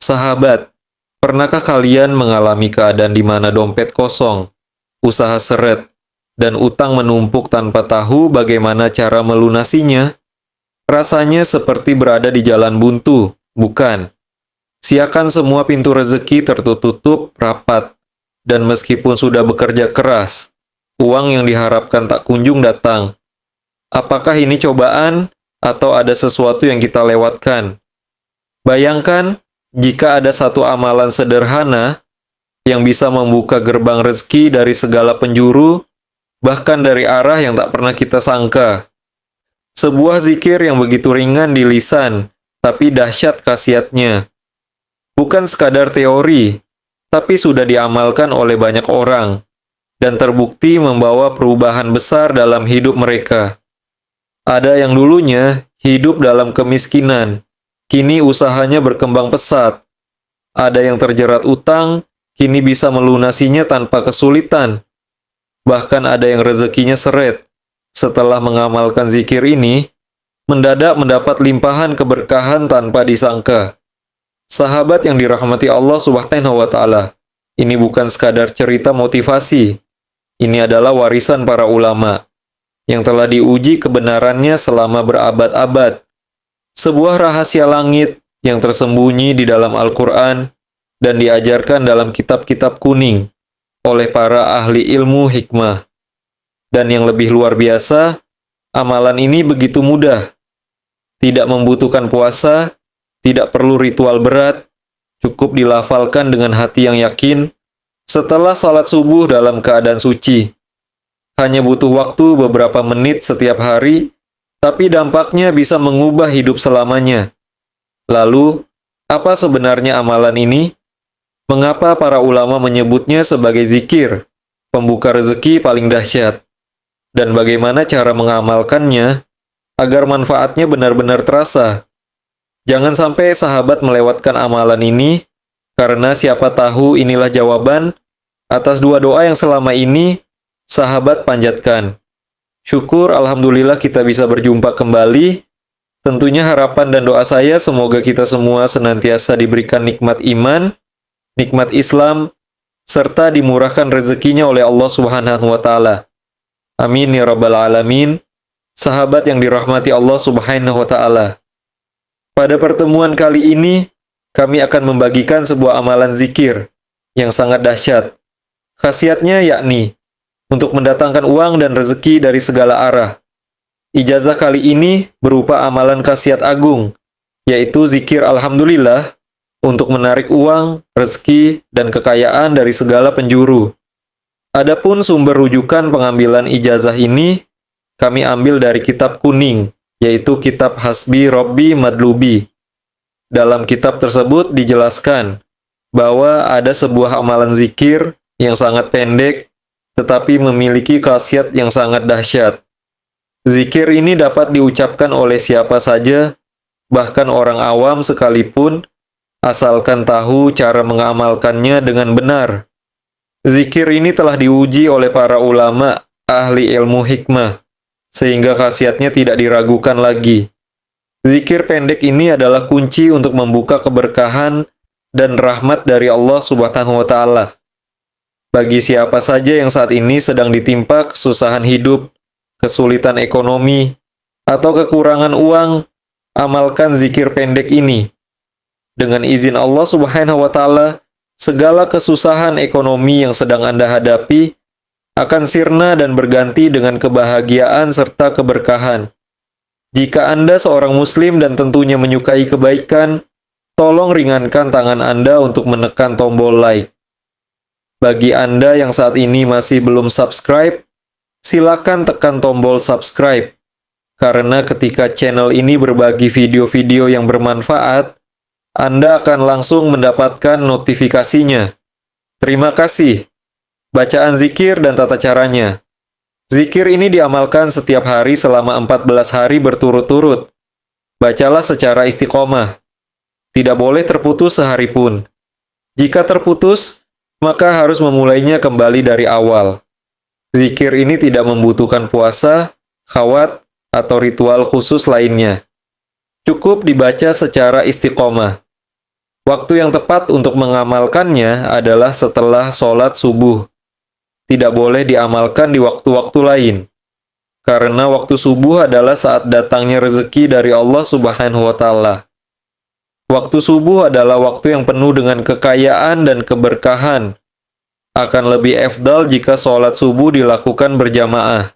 Sahabat, pernahkah kalian mengalami keadaan di mana dompet kosong, usaha seret, dan utang menumpuk tanpa tahu bagaimana cara melunasinya? Rasanya seperti berada di jalan buntu, bukan? Siakan semua pintu rezeki tertutup rapat, dan meskipun sudah bekerja keras, uang yang diharapkan tak kunjung datang. Apakah ini cobaan, atau ada sesuatu yang kita lewatkan? Bayangkan, jika ada satu amalan sederhana yang bisa membuka gerbang rezeki dari segala penjuru, bahkan dari arah yang tak pernah kita sangka. Sebuah zikir yang begitu ringan di lisan, tapi dahsyat khasiatnya. Bukan sekadar teori, tapi sudah diamalkan oleh banyak orang, dan terbukti membawa perubahan besar dalam hidup mereka. Ada yang dulunya hidup dalam kemiskinan, kini usahanya berkembang pesat. Ada yang terjerat utang, kini bisa melunasinya tanpa kesulitan. Bahkan ada yang rezekinya seret. Setelah mengamalkan zikir ini, mendadak mendapat limpahan keberkahan tanpa disangka. Sahabat yang dirahmati Allah Subhanahu wa Ta'ala, ini bukan sekadar cerita motivasi. Ini adalah warisan para ulama yang telah diuji kebenarannya selama berabad-abad. Sebuah rahasia langit yang tersembunyi di dalam Al-Quran dan diajarkan dalam kitab-kitab kuning oleh para ahli ilmu hikmah. Dan yang lebih luar biasa, amalan ini begitu mudah. Tidak membutuhkan puasa, tidak perlu ritual berat, cukup dilafalkan dengan hati yang yakin setelah salat subuh dalam keadaan suci. Hanya butuh waktu beberapa menit setiap hari, tapi dampaknya bisa mengubah hidup selamanya. Lalu, apa sebenarnya amalan ini? Mengapa para ulama menyebutnya sebagai zikir, pembuka rezeki paling dahsyat? Dan bagaimana cara mengamalkannya agar manfaatnya benar-benar terasa? Jangan sampai sahabat melewatkan amalan ini, karena siapa tahu inilah jawaban atas dua doa yang selama ini sahabat panjatkan. Syukur alhamdulillah kita bisa berjumpa kembali. Tentunya harapan dan doa saya semoga kita semua senantiasa diberikan nikmat iman, nikmat Islam, serta dimurahkan rezekinya oleh Allah Subhanahu wa Ta'ala. Amin ya rabbal alamin. Sahabat yang dirahmati Allah Subhanahu wa Ta'ala, pada pertemuan kali ini kami akan membagikan sebuah amalan zikir yang sangat dahsyat. Khasiatnya yakni untuk mendatangkan uang dan rezeki dari segala arah. Ijazah kali ini berupa amalan khasiat agung, yaitu zikir alhamdulillah untuk menarik uang, rezeki, dan kekayaan dari segala penjuru. Adapun sumber rujukan pengambilan ijazah ini, kami ambil dari kitab kuning, yaitu kitab Hasbi Robbi Madlubi. Dalam kitab tersebut dijelaskan bahwa ada sebuah amalan zikir yang sangat pendek, tetapi memiliki khasiat yang sangat dahsyat. Zikir ini dapat diucapkan oleh siapa saja, bahkan orang awam sekalipun, asalkan tahu cara mengamalkannya dengan benar. Zikir ini telah diuji oleh para ulama, ahli ilmu hikmah, sehingga khasiatnya tidak diragukan lagi. Zikir pendek ini adalah kunci untuk membuka keberkahan dan rahmat dari Allah Subhanahu wa Ta'ala. Bagi siapa saja yang saat ini sedang ditimpa kesusahan hidup, kesulitan ekonomi, atau kekurangan uang, amalkan zikir pendek ini. Dengan izin Allah Subhanahu wa Ta'ala, segala kesusahan ekonomi yang sedang Anda hadapi akan sirna dan berganti dengan kebahagiaan serta keberkahan. Jika Anda seorang Muslim dan tentunya menyukai kebaikan, tolong ringankan tangan Anda untuk menekan tombol like. Bagi Anda yang saat ini masih belum subscribe, silakan tekan tombol subscribe. Karena ketika channel ini berbagi video-video yang bermanfaat, Anda akan langsung mendapatkan notifikasinya. Terima kasih. Bacaan zikir dan tata caranya. Zikir ini diamalkan setiap hari selama 14 hari berturut-turut. Bacalah secara istiqomah. Tidak boleh terputus sehari pun. Jika terputus, maka harus memulainya kembali dari awal. Zikir ini tidak membutuhkan puasa, khawat, atau ritual khusus lainnya. Cukup dibaca secara istiqomah. Waktu yang tepat untuk mengamalkannya adalah setelah sholat subuh. Tidak boleh diamalkan di waktu-waktu lain. Karena waktu subuh adalah saat datangnya rezeki dari Allah Subhanahu wa Ta'ala. Waktu subuh adalah waktu yang penuh dengan kekayaan dan keberkahan. Akan lebih efdal jika sholat subuh dilakukan berjamaah,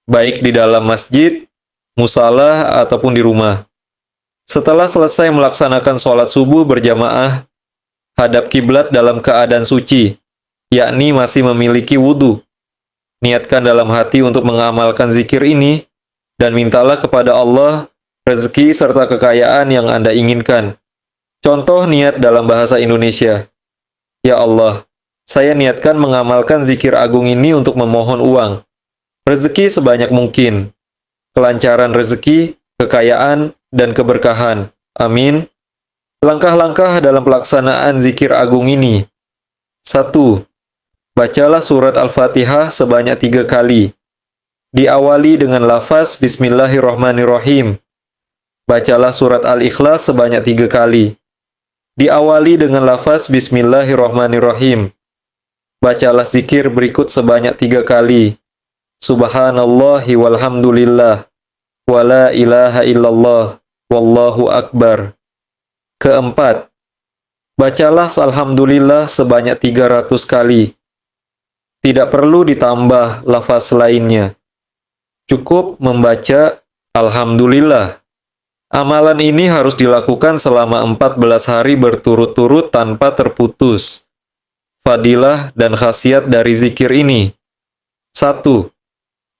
baik di dalam masjid, musalah, ataupun di rumah. Setelah selesai melaksanakan sholat subuh berjamaah, hadap kiblat dalam keadaan suci, yakni masih memiliki wudhu. Niatkan dalam hati untuk mengamalkan zikir ini, dan mintalah kepada Allah rezeki serta kekayaan yang Anda inginkan. Contoh niat dalam bahasa Indonesia. Ya Allah, saya niatkan mengamalkan zikir agung ini untuk memohon uang, rezeki sebanyak mungkin, kelancaran rezeki, kekayaan, dan keberkahan. Amin. Langkah-langkah dalam pelaksanaan zikir agung ini. 1. Bacalah surat Al-Fatihah sebanyak 3 kali. Diawali dengan lafaz Bismillahirrahmanirrahim. Bacalah surat Al-Ikhlas sebanyak 3 kali. Diawali dengan lafaz Bismillahirrahmanirrahim. Bacalah zikir berikut sebanyak 3 kali. Subhanallahi walhamdulillah. Wala ilaha illallah. Wallahu akbar. Keempat, bacalah Alhamdulillah sebanyak 300 kali. Tidak perlu ditambah lafaz lainnya. Cukup membaca Alhamdulillah. Amalan ini harus dilakukan selama 14 hari berturut-turut tanpa terputus. Fadilah dan khasiat dari zikir ini. 1.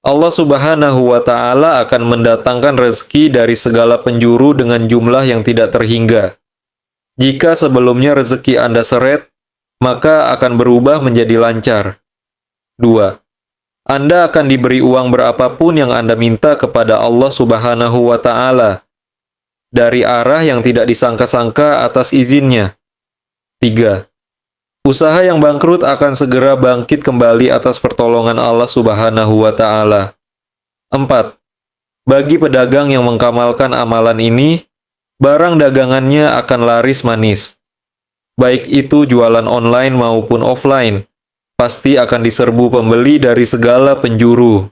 Allah Subhanahu wa Ta'ala akan mendatangkan rezeki dari segala penjuru dengan jumlah yang tidak terhingga. Jika sebelumnya rezeki Anda seret, maka akan berubah menjadi lancar. 2. Anda akan diberi uang berapapun yang Anda minta kepada Allah Subhanahu wa Ta'ala, dari arah yang tidak disangka-sangka atas izinnya. 3. Usaha yang bangkrut akan segera bangkit kembali atas pertolongan Allah Subhanahu wa Ta'ala. 4. Bagi pedagang yang mengamalkan amalan ini, barang dagangannya akan laris manis. Baik itu jualan online maupun offline, pasti akan diserbu pembeli dari segala penjuru.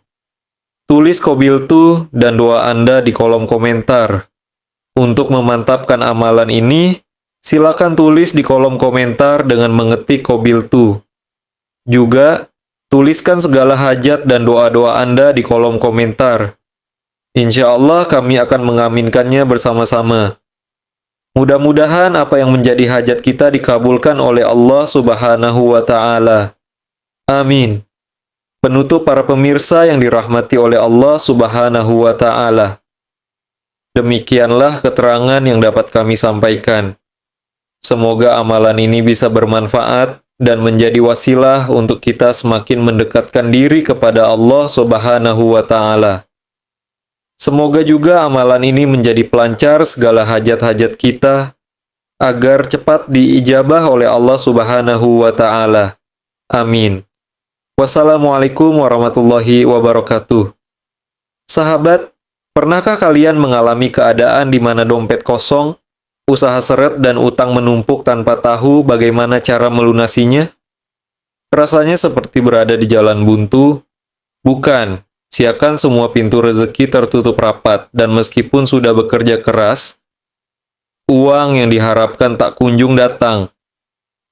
Tulis qabiltu dan doa Anda di kolom komentar. Untuk memantapkan amalan ini, silakan tulis di kolom komentar dengan mengetik qabiltu. Juga, tuliskan segala hajat dan doa-doa Anda di kolom komentar. Insya Allah kami akan mengaminkannya bersama-sama. Mudah-mudahan apa yang menjadi hajat kita dikabulkan oleh Allah Subhanahu wa Ta'ala. Amin. Penutup para pemirsa yang dirahmati oleh Allah Subhanahu wa Ta'ala. Demikianlah keterangan yang dapat kami sampaikan. Semoga amalan ini bisa bermanfaat dan menjadi wasilah untuk kita semakin mendekatkan diri kepada Allah Subhanahu wa Ta'ala. Semoga juga amalan ini menjadi pelancar segala hajat-hajat kita, agar cepat diijabah oleh Allah Subhanahu wa Ta'ala. Amin. Wassalamualaikum warahmatullahi wabarakatuh. Sahabat, pernahkah kalian mengalami keadaan di mana dompet kosong, usaha seret dan utang menumpuk tanpa tahu bagaimana cara melunasinya? Rasanya seperti berada di jalan buntu. Bukan, siakan semua pintu rezeki tertutup rapat, dan meskipun sudah bekerja keras, uang yang diharapkan tak kunjung datang.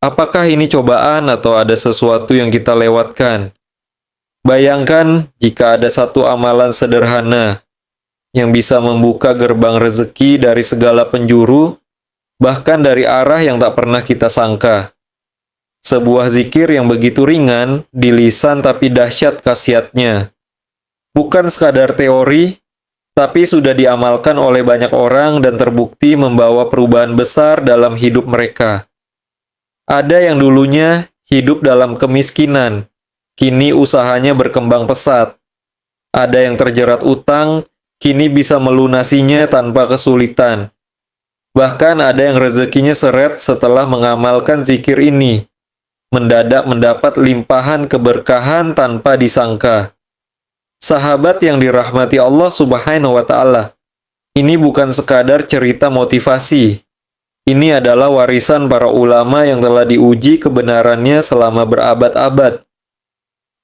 Apakah ini cobaan atau ada sesuatu yang kita lewatkan? Bayangkan jika ada satu amalan sederhana yang bisa membuka gerbang rezeki dari segala penjuru, bahkan dari arah yang tak pernah kita sangka. Sebuah zikir yang begitu ringan di lisan tapi dahsyat khasiatnya. Bukan sekadar teori, tapi sudah diamalkan oleh banyak orang dan terbukti membawa perubahan besar dalam hidup mereka. Ada yang dulunya hidup dalam kemiskinan, kini usahanya berkembang pesat. Ada yang terjerat utang, kini bisa melunasinya tanpa kesulitan. Bahkan ada yang rezekinya seret setelah mengamalkan zikir ini. Mendadak mendapat limpahan keberkahan tanpa disangka. Sahabat yang dirahmati Allah Subhanahu wa Ta'ala, ini bukan sekadar cerita motivasi. Ini adalah warisan para ulama yang telah diuji kebenarannya selama berabad-abad.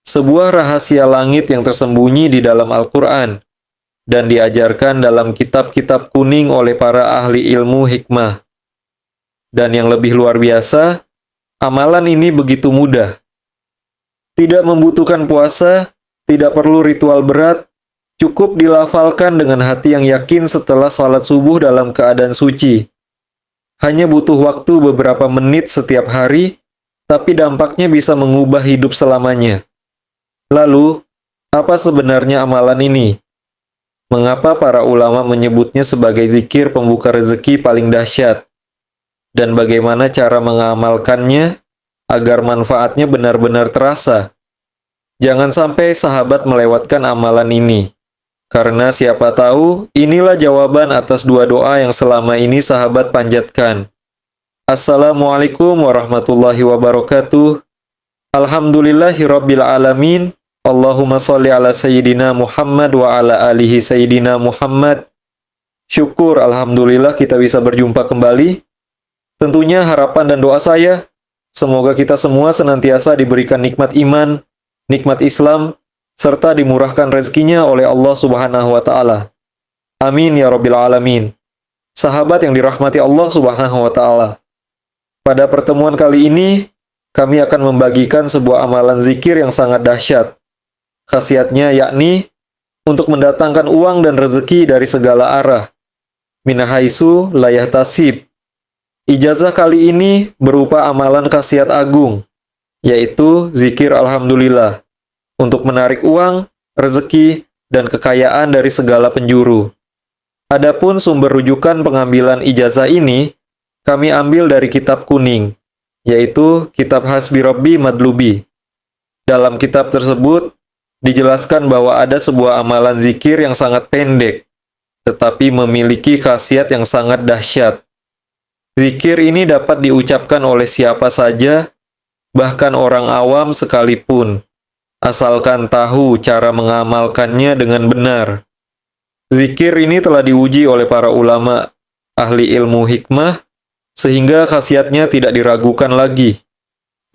Sebuah rahasia langit yang tersembunyi di dalam Al-Quran dan diajarkan dalam kitab-kitab kuning oleh para ahli ilmu hikmah. Dan yang lebih luar biasa, amalan ini begitu mudah. Tidak membutuhkan puasa, tidak perlu ritual berat, cukup dilafalkan dengan hati yang yakin setelah salat subuh dalam keadaan suci. Hanya butuh waktu beberapa menit setiap hari, tapi dampaknya bisa mengubah hidup selamanya. Lalu, apa sebenarnya amalan ini? Mengapa para ulama menyebutnya sebagai zikir pembuka rezeki paling dahsyat? Dan bagaimana cara mengamalkannya agar manfaatnya benar-benar terasa? Jangan sampai sahabat melewatkan amalan ini. Karena siapa tahu, inilah jawaban atas dua doa yang selama ini sahabat panjatkan. Assalamualaikum warahmatullahi wabarakatuh. Alhamdulillahirabbil alamin. Allahumma sholli ala sayyidina Muhammad wa ala alihi sayyidina Muhammad. Syukur alhamdulillah kita bisa berjumpa kembali. Tentunya harapan dan doa saya, semoga kita semua senantiasa diberikan nikmat iman, nikmat Islam, serta dimurahkan rezekinya oleh Allah Subhanahu wa Ta'ala. Amin ya Rabbil Alamin. Sahabat yang dirahmati Allah Subhanahu wa Ta'ala. Pada pertemuan kali ini, kami akan membagikan sebuah amalan zikir yang sangat dahsyat. Khasiatnya yakni untuk mendatangkan uang dan rezeki dari segala arah. Minahaisu layah tasib. Ijazah kali ini berupa amalan khasiat agung, yaitu zikir alhamdulillah, untuk menarik uang, rezeki, dan kekayaan dari segala penjuru. Adapun sumber rujukan pengambilan ijazah ini, kami ambil dari kitab kuning, yaitu kitab Hasbi Rabbi Madlubi. Dalam kitab tersebut, dijelaskan bahwa ada sebuah amalan zikir yang sangat pendek, tetapi memiliki khasiat yang sangat dahsyat. Zikir ini dapat diucapkan oleh siapa saja, bahkan orang awam sekalipun, asalkan tahu cara mengamalkannya dengan benar. Zikir ini telah diuji oleh para ulama, ahli ilmu hikmah, sehingga khasiatnya tidak diragukan lagi.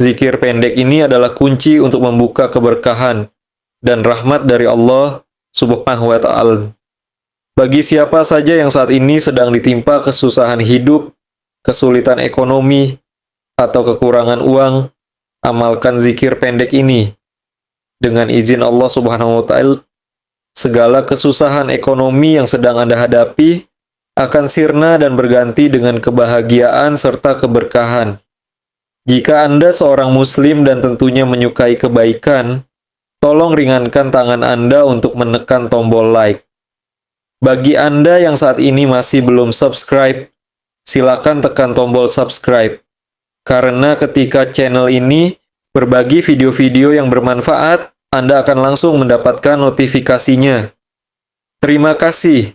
Zikir pendek ini adalah kunci untuk membuka keberkahan dan rahmat dari Allah Subhanahu wa Ta'ala. Bagi siapa saja yang saat ini sedang ditimpa kesusahan hidup, kesulitan ekonomi, atau kekurangan uang, amalkan zikir pendek ini. Dengan izin Allah Subhanahu wa Ta'ala, segala kesusahan ekonomi yang sedang Anda hadapi akan sirna dan berganti dengan kebahagiaan serta keberkahan. Jika Anda seorang Muslim dan tentunya menyukai kebaikan, tolong ringankan tangan Anda untuk menekan tombol like. Bagi Anda yang saat ini masih belum subscribe, silakan tekan tombol subscribe. Karena ketika channel ini berbagi video-video yang bermanfaat, Anda akan langsung mendapatkan notifikasinya. Terima kasih.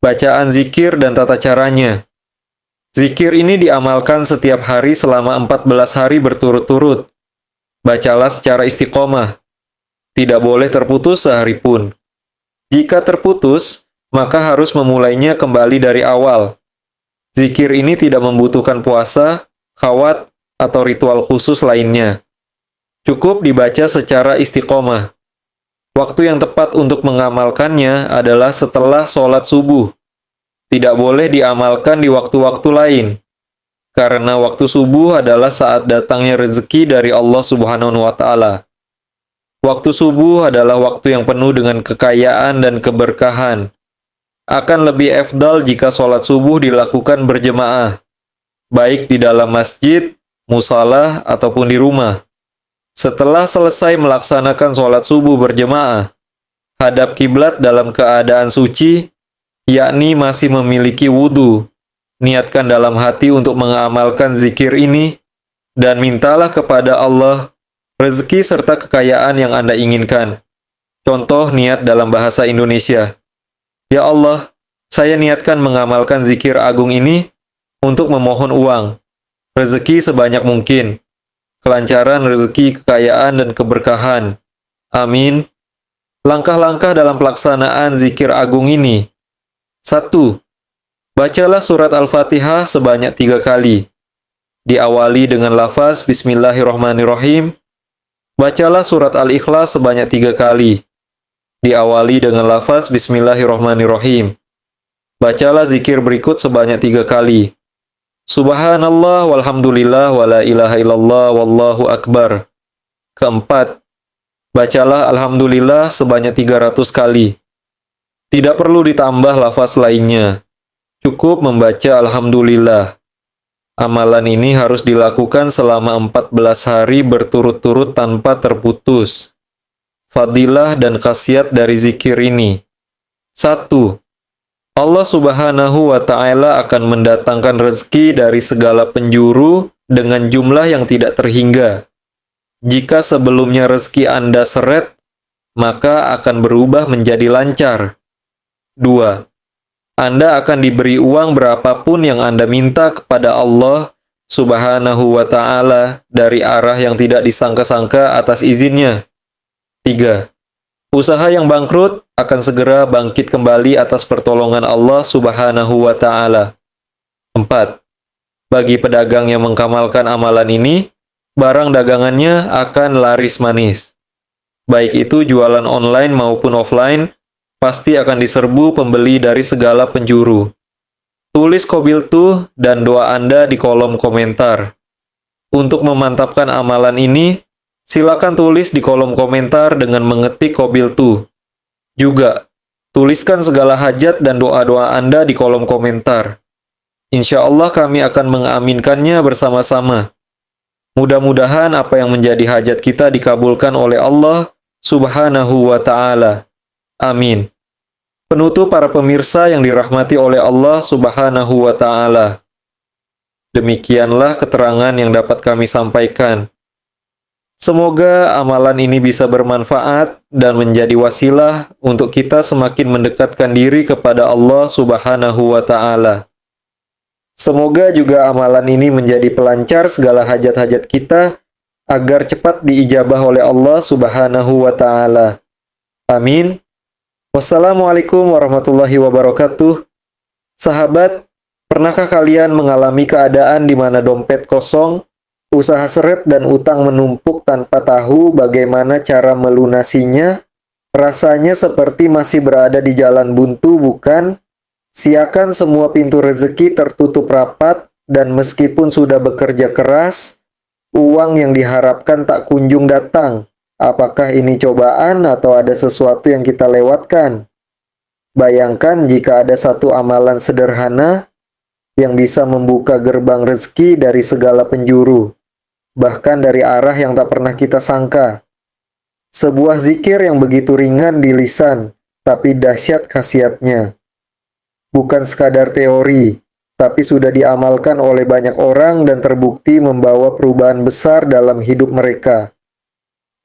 Bacaan zikir dan tata caranya. Zikir ini diamalkan setiap hari selama 14 hari berturut-turut. Bacalah secara istiqomah. Tidak boleh terputus sehari pun. Jika terputus, maka harus memulainya kembali dari awal. Zikir ini tidak membutuhkan puasa, khawat, atau ritual khusus lainnya. Cukup dibaca secara istiqomah. Waktu yang tepat untuk mengamalkannya adalah setelah sholat subuh. Tidak boleh diamalkan di waktu-waktu lain. Karena waktu subuh adalah saat datangnya rezeki dari Allah Subhanahu wa Ta'ala. Waktu subuh adalah waktu yang penuh dengan kekayaan dan keberkahan. Akan lebih efdal jika sholat subuh dilakukan berjemaah, baik di dalam masjid, musalah, ataupun di rumah. Setelah selesai melaksanakan sholat subuh berjemaah, hadap kiblat dalam keadaan suci, yakni masih memiliki wudhu. Niatkan dalam hati untuk mengamalkan zikir ini, dan mintalah kepada Allah rezeki serta kekayaan yang Anda inginkan. Contoh niat dalam bahasa Indonesia. Ya Allah, saya niatkan mengamalkan zikir agung ini untuk memohon uang, rezeki sebanyak mungkin, kelancaran rezeki, kekayaan, dan keberkahan. Amin. Langkah-langkah dalam pelaksanaan zikir agung ini. 1. Bacalah surat Al-Fatihah sebanyak 3 kali. Diawali dengan lafaz Bismillahirrahmanirrahim. Bacalah surat Al-Ikhlas sebanyak 3 kali. Diawali dengan lafaz Bismillahirrahmanirrahim. Bacalah zikir berikut sebanyak 3 kali. Subhanallah walhamdulillah wala ilaha illallah wallahu akbar. Keempat, bacalah Alhamdulillah sebanyak 300 kali. Tidak perlu ditambah lafaz lainnya. Cukup membaca Alhamdulillah. Amalan ini harus dilakukan selama 14 hari berturut-turut tanpa terputus. Fadilah dan khasiat dari zikir ini. 1. Allah Subhanahu wa Ta'ala akan mendatangkan rezeki dari segala penjuru dengan jumlah yang tidak terhingga. Jika sebelumnya rezeki Anda seret, maka akan berubah menjadi lancar. 2. Anda akan diberi uang berapapun yang Anda minta kepada Allah Subhanahu wa Ta'ala dari arah yang tidak disangka-sangka atas izinnya. 3. Usaha yang bangkrut akan segera bangkit kembali atas pertolongan Allah Subhanahu wa Ta'ala. 4. Bagi pedagang yang mengamalkan amalan ini, barang dagangannya akan laris manis. Baik itu jualan online maupun offline, pasti akan diserbu pembeli dari segala penjuru. Tulis qabiltu dan doa Anda di kolom komentar. Untuk memantapkan amalan ini, silakan tulis di kolom komentar dengan mengetik qabiltu. Juga, tuliskan segala hajat dan doa-doa Anda di kolom komentar. Insya Allah kami akan mengaminkannya bersama-sama. Mudah-mudahan apa yang menjadi hajat kita dikabulkan oleh Allah Subhanahu wa Ta'ala. Amin. Penutup para pemirsa yang dirahmati oleh Allah Subhanahu wa Ta'ala. Demikianlah keterangan yang dapat kami sampaikan. Semoga amalan ini bisa bermanfaat dan menjadi wasilah untuk kita semakin mendekatkan diri kepada Allah Subhanahu wa Ta'ala. Semoga juga amalan ini menjadi pelancar segala hajat-hajat kita agar cepat diijabah oleh Allah Subhanahu wa Ta'ala. Amin. Wassalamualaikum warahmatullahi wabarakatuh. Sahabat, pernahkah kalian mengalami keadaan di mana dompet kosong, usaha seret dan utang menumpuk tanpa tahu bagaimana cara melunasinya? Rasanya seperti masih berada di jalan buntu, bukan? Siakan semua pintu rezeki tertutup rapat, dan meskipun sudah bekerja keras, uang yang diharapkan tak kunjung datang. Apakah ini cobaan atau ada sesuatu yang kita lewatkan? Bayangkan jika ada satu amalan sederhana yang bisa membuka gerbang rezeki dari segala penjuru, bahkan dari arah yang tak pernah kita sangka. Sebuah zikir yang begitu ringan di lisan, tapi dahsyat khasiatnya. Bukan sekadar teori, tapi sudah diamalkan oleh banyak orang dan terbukti membawa perubahan besar dalam hidup mereka.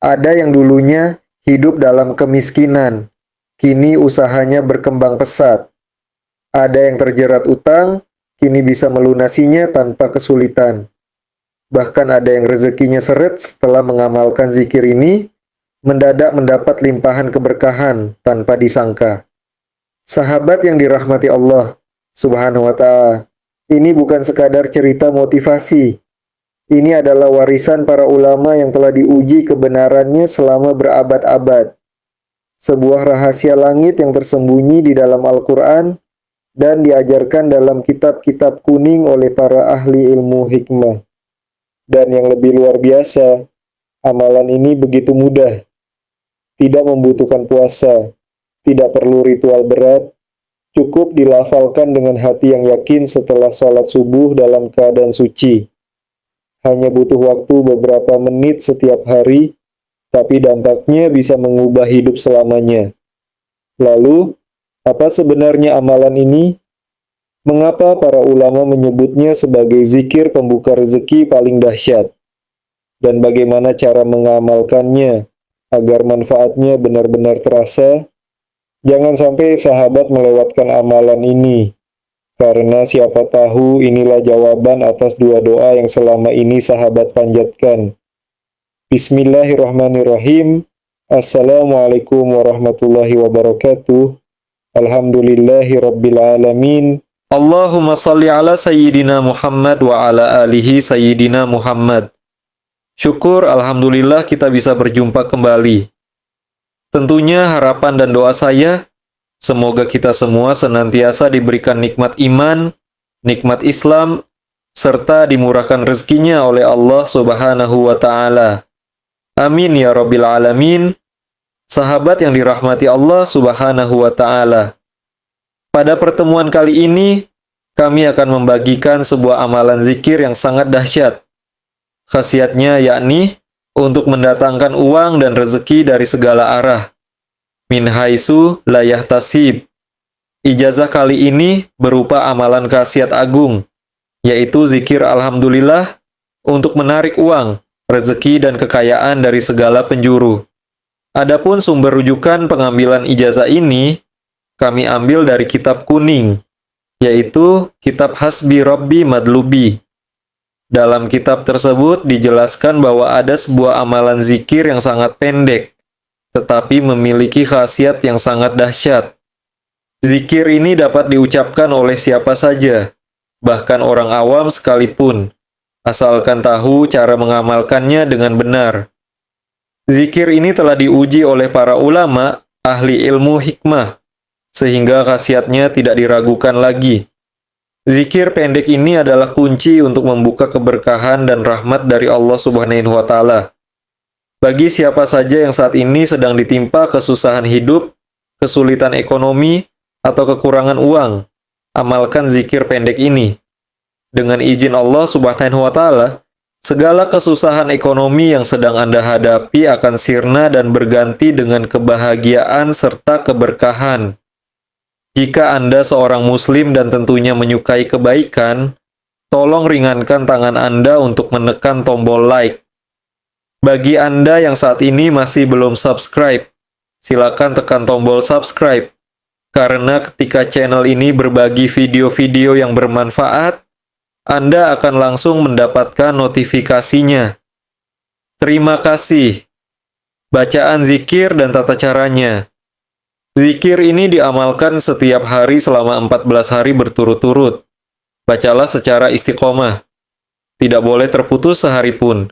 Ada yang dulunya hidup dalam kemiskinan, kini usahanya berkembang pesat. Ada yang terjerat utang, kini bisa melunasinya tanpa kesulitan. Bahkan ada yang rezekinya seret setelah mengamalkan zikir ini, mendadak mendapat limpahan keberkahan tanpa disangka. Sahabat yang dirahmati Allah Subhanahu wa Ta'ala, ini bukan sekadar cerita motivasi. Ini adalah warisan para ulama yang telah diuji kebenarannya selama berabad-abad. Sebuah rahasia langit yang tersembunyi di dalam Al-Quran dan diajarkan dalam kitab-kitab kuning oleh para ahli ilmu hikmah. Dan yang lebih luar biasa, amalan ini begitu mudah. Tidak membutuhkan puasa, tidak perlu ritual berat, cukup dilafalkan dengan hati yang yakin setelah sholat subuh dalam keadaan suci. Hanya butuh waktu beberapa menit setiap hari, tapi dampaknya bisa mengubah hidup selamanya. Lalu, apa sebenarnya amalan ini? Mengapa para ulama menyebutnya sebagai zikir pembuka rezeki paling dahsyat? Dan bagaimana cara mengamalkannya agar manfaatnya benar-benar terasa? Jangan sampai sahabat melewatkan amalan ini, karena siapa tahu inilah jawaban atas dua doa yang selama ini sahabat panjatkan. Bismillahirrahmanirrahim. Assalamualaikum warahmatullahi wabarakatuh. Alhamdulillahi rabbil alamin. Allahumma salli ala Sayyidina Muhammad wa ala alihi Sayyidina Muhammad. Syukur, alhamdulillah kita bisa berjumpa kembali. Tentunya harapan dan doa saya, semoga kita semua senantiasa diberikan nikmat iman, nikmat Islam, serta dimurahkan rezekinya oleh Allah Subhanahu wa Ta'ala. Amin ya Rabbil Alamin. Sahabat yang dirahmati Allah Subhanahu wa Ta'ala. Pada pertemuan kali ini, kami akan membagikan sebuah amalan zikir yang sangat dahsyat. Khasiatnya yakni untuk mendatangkan uang dan rezeki dari segala arah. Min haitsu la yahtasib. Ijazah kali ini berupa amalan khasiat agung, yaitu zikir alhamdulillah untuk menarik uang, rezeki dan kekayaan dari segala penjuru. Adapun sumber rujukan pengambilan ijazah ini, kami ambil dari kitab kuning, yaitu kitab Hasbi Rabbi Madlubi. Dalam kitab tersebut dijelaskan bahwa ada sebuah amalan zikir yang sangat pendek, tetapi memiliki khasiat yang sangat dahsyat. Zikir ini dapat diucapkan oleh siapa saja, bahkan orang awam sekalipun, asalkan tahu cara mengamalkannya dengan benar. Zikir ini telah diuji oleh para ulama, ahli ilmu hikmah, sehingga khasiatnya tidak diragukan lagi. Zikir pendek ini adalah kunci untuk membuka keberkahan dan rahmat dari Allah Subhanahu wa Ta'ala. Bagi siapa saja yang saat ini sedang ditimpa kesusahan hidup, kesulitan ekonomi, atau kekurangan uang, amalkan zikir pendek ini. Dengan izin Allah Subhanahu wa Ta'ala, segala kesusahan ekonomi yang sedang Anda hadapi akan sirna dan berganti dengan kebahagiaan serta keberkahan. Jika Anda seorang Muslim dan tentunya menyukai kebaikan, tolong ringankan tangan Anda untuk menekan tombol like. Bagi Anda yang saat ini masih belum subscribe, silakan tekan tombol subscribe, karena ketika channel ini berbagi video-video yang bermanfaat, Anda akan langsung mendapatkan notifikasinya. Terima kasih. Bacaan zikir dan tata caranya. Zikir ini diamalkan setiap hari selama 14 hari berturut-turut. Bacalah secara istiqomah. Tidak boleh terputus sehari pun.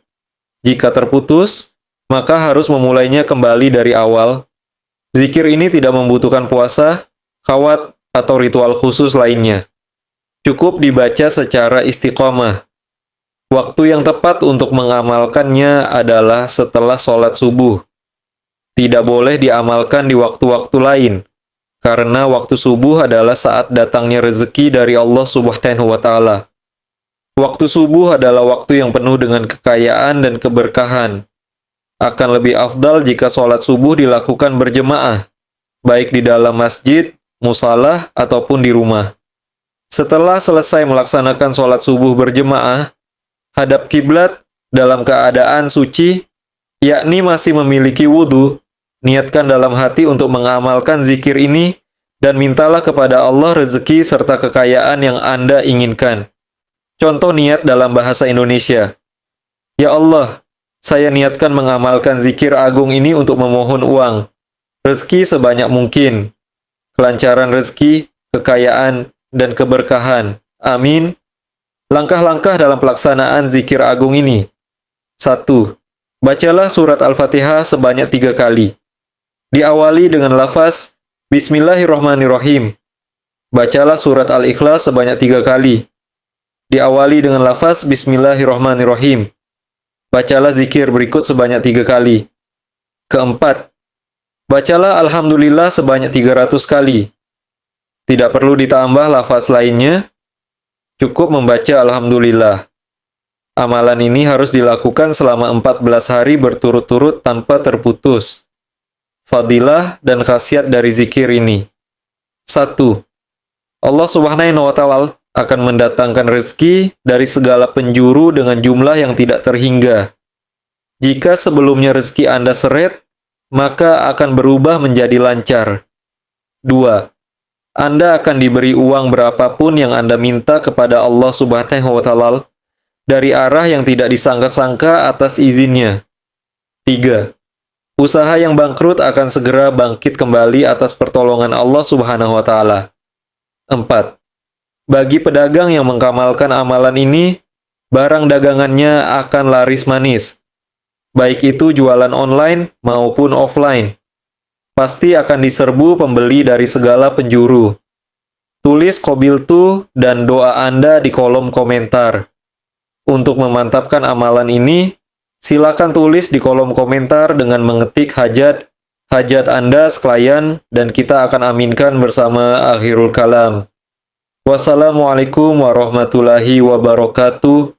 Jika terputus, maka harus memulainya kembali dari awal. Zikir ini tidak membutuhkan puasa, khawat, atau ritual khusus lainnya. Cukup dibaca secara istiqomah. Waktu yang tepat untuk mengamalkannya adalah setelah sholat subuh. Tidak boleh diamalkan di waktu-waktu lain, karena waktu subuh adalah saat datangnya rezeki dari Allah Subhanahu wa Ta'ala. Waktu subuh adalah waktu yang penuh dengan kekayaan dan keberkahan. Akan lebih afdal jika sholat subuh dilakukan berjemaah, baik di dalam masjid, musalah, ataupun di rumah. Setelah selesai melaksanakan sholat subuh berjemaah, hadap kiblat dalam keadaan suci, yakni masih memiliki wudhu, niatkan dalam hati untuk mengamalkan zikir ini dan mintalah kepada Allah rezeki serta kekayaan yang Anda inginkan. Contoh niat dalam bahasa Indonesia. Ya Allah, saya niatkan mengamalkan zikir agung ini untuk memohon uang, rezeki sebanyak mungkin, kelancaran rezeki, kekayaan, dan keberkahan. Amin. Langkah-langkah dalam pelaksanaan zikir agung ini. 1. Bacalah surat Al-Fatihah sebanyak 3 kali. Diawali dengan lafaz Bismillahirrahmanirrahim. Bacalah surat Al-Ikhlas sebanyak 3 kali. Diawali dengan lafaz Bismillahirrahmanirrahim. Bacalah zikir berikut sebanyak 3 kali. Keempat, bacalah Alhamdulillah sebanyak 300 kali. Tidak perlu ditambah lafaz lainnya, cukup membaca Alhamdulillah. Amalan ini harus dilakukan selama 14 hari berturut-turut tanpa terputus. Fadilah dan khasiat dari zikir ini. 1. Allah Subhanahu wa Ta'ala akan mendatangkan rezeki dari segala penjuru dengan jumlah yang tidak terhingga. Jika sebelumnya rezeki Anda seret, maka akan berubah menjadi lancar. 2. Anda akan diberi uang berapapun yang Anda minta kepada Allah Subhanahu wa Ta'ala dari arah yang tidak disangka-sangka atas izinnya. 3. Usaha yang bangkrut akan segera bangkit kembali atas pertolongan Allah Subhanahu wa Ta'ala. 4. Bagi pedagang yang mengamalkan amalan ini, barang dagangannya akan laris manis. Baik itu jualan online maupun offline. Pasti akan diserbu pembeli dari segala penjuru. Tulis qabiltu dan doa Anda di kolom komentar. Untuk memantapkan amalan ini, silakan tulis di kolom komentar dengan mengetik hajat Anda sekalian dan kita akan aminkan bersama akhirul kalam. Wassalamualaikum warahmatullahi wabarakatuh.